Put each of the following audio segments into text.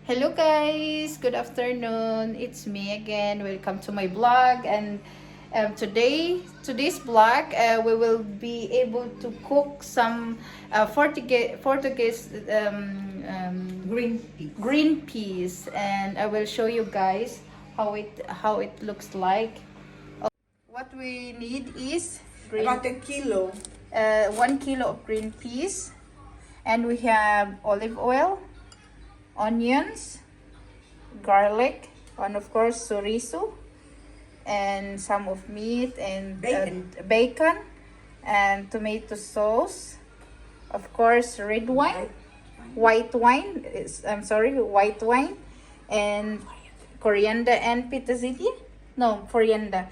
Hello guys, good afternoon. It's me again. Welcome to my vlog, and today's vlog we will be able to cook some Portuguese green peas, and I will show you guys how it looks like. What we need is About a kilo. 1 kilo of green peas, and we have olive oil, onions, garlic, and of course chorizo, and some of meat, and bacon, and tomato sauce, of course red wine, white wine, white wine, and coriander and petersilia. No, coriander,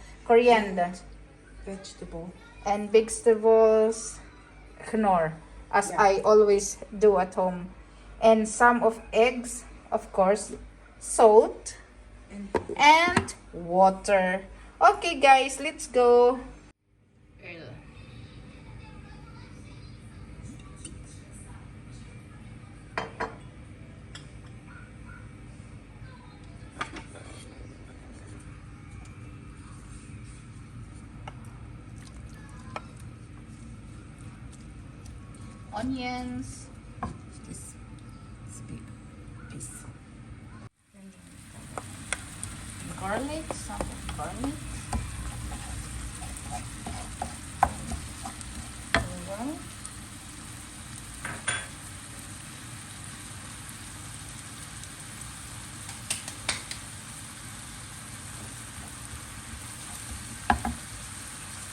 Vegetable. and vegetables, knorr, as Yeah. I always do at home, and some of eggs, of course, salt, and water. Okay guys, let's go. Onions, This big piece. garlic, some of garlic. Well,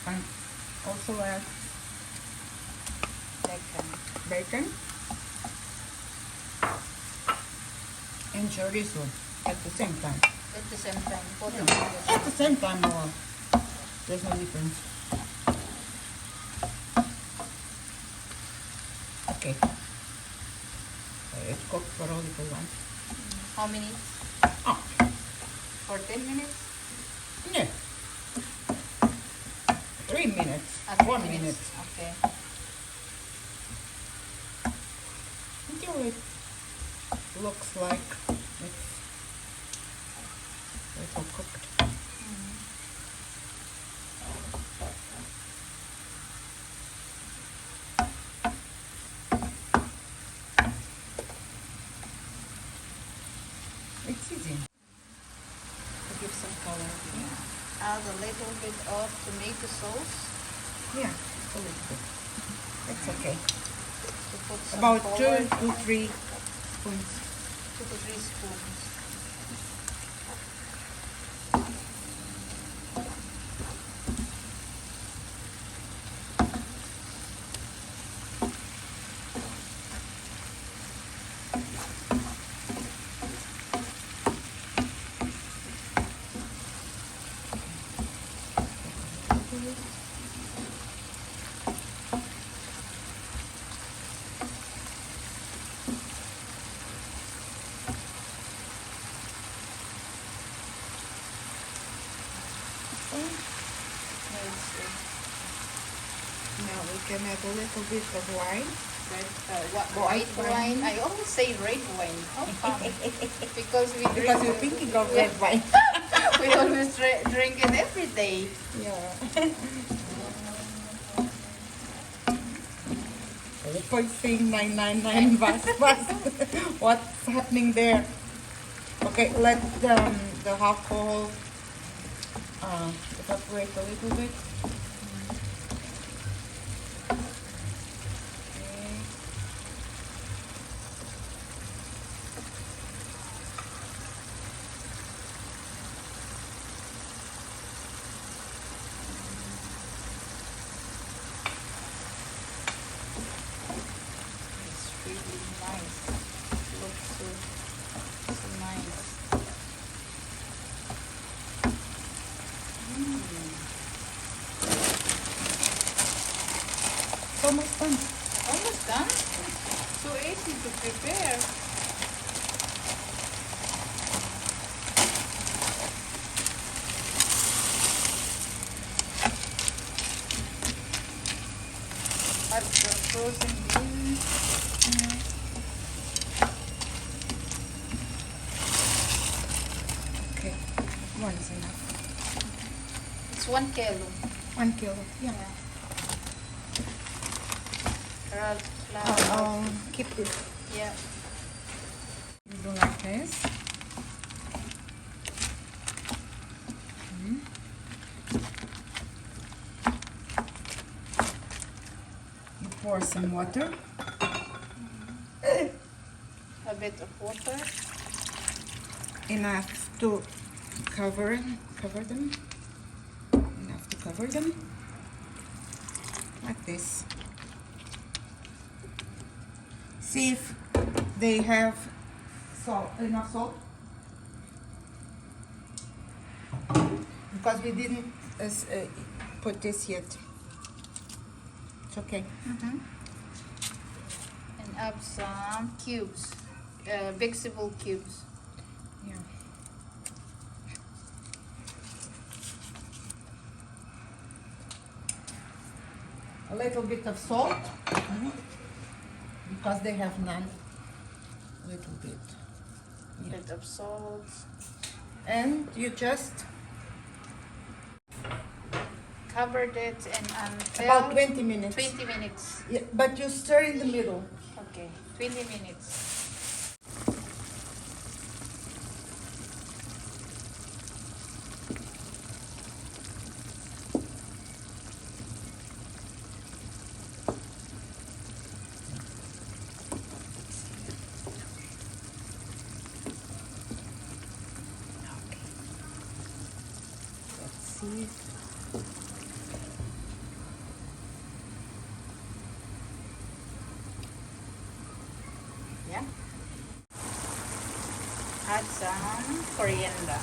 And also add bacon and chorizo at the same time. at the same time, put them At the same time, no. There's no difference. Okay. So it's cooked for a little while. How many? Oh, For 10 minutes? no. 3 minutes. 1 minute. Okay. Until it looks like it's little cooked. It's easy to give some color. Add a little bit of tomato sauce Yeah, a little bit. It's okay. to put some About color. 2 to 3 spoons. 2 to 3 spoons. Now we can add a little bit of wine. White wine. I always say red wine. How come? Because we drink. Because you're thinking of red wine. We always drink it every day. Yeah. 0.999 fast. What's happening there? Okay, let the alcohol evaporate a little bit. Okay. It's really nice. It looks so nice. It's almost done. Almost done. So easy to prepare. Add the frozen beans. It's 1 kilo. 1 kilo. Yeah. Flour. Keep it. Yeah. You do like this. You pour some water. A bit of water. Enough to cover them. Enough to cover them. Like this. See if they have enough salt. Because we didn't put this yet. It's okay. And add some cubes. Vegetable cubes. Yeah. A little bit of salt. Because they have none. A little bit. A bit of salt. And you just Covered it and until about 20 minutes. 20 minutes. Yeah, but you stir in the middle. Okay, 20 minutes. Let's see. Yeah. Add some coriander.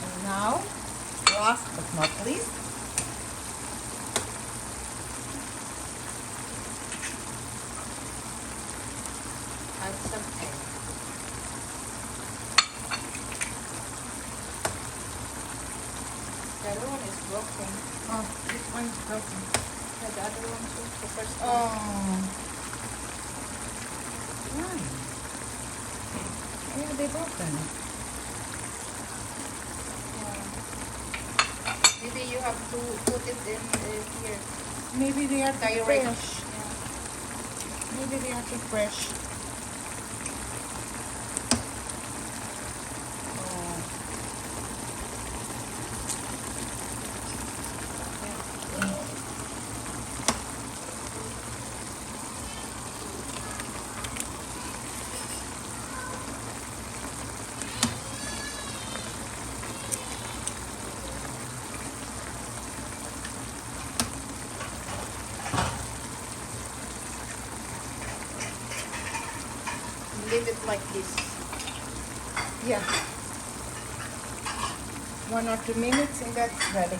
And now, last but not least, Add some egg. The other one is broken. oh, this one is broken. Yeah, the other one too. The first one. Oh, why? Yeah, they broken. Maybe you have to put it in here. Maybe they are too Direct. fresh. Yeah. Maybe they are too fresh. Leave it like this. Yeah. 1 or 2 minutes and that's ready.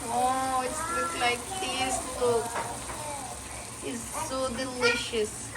Oh, it looks like this. Look, it's so delicious.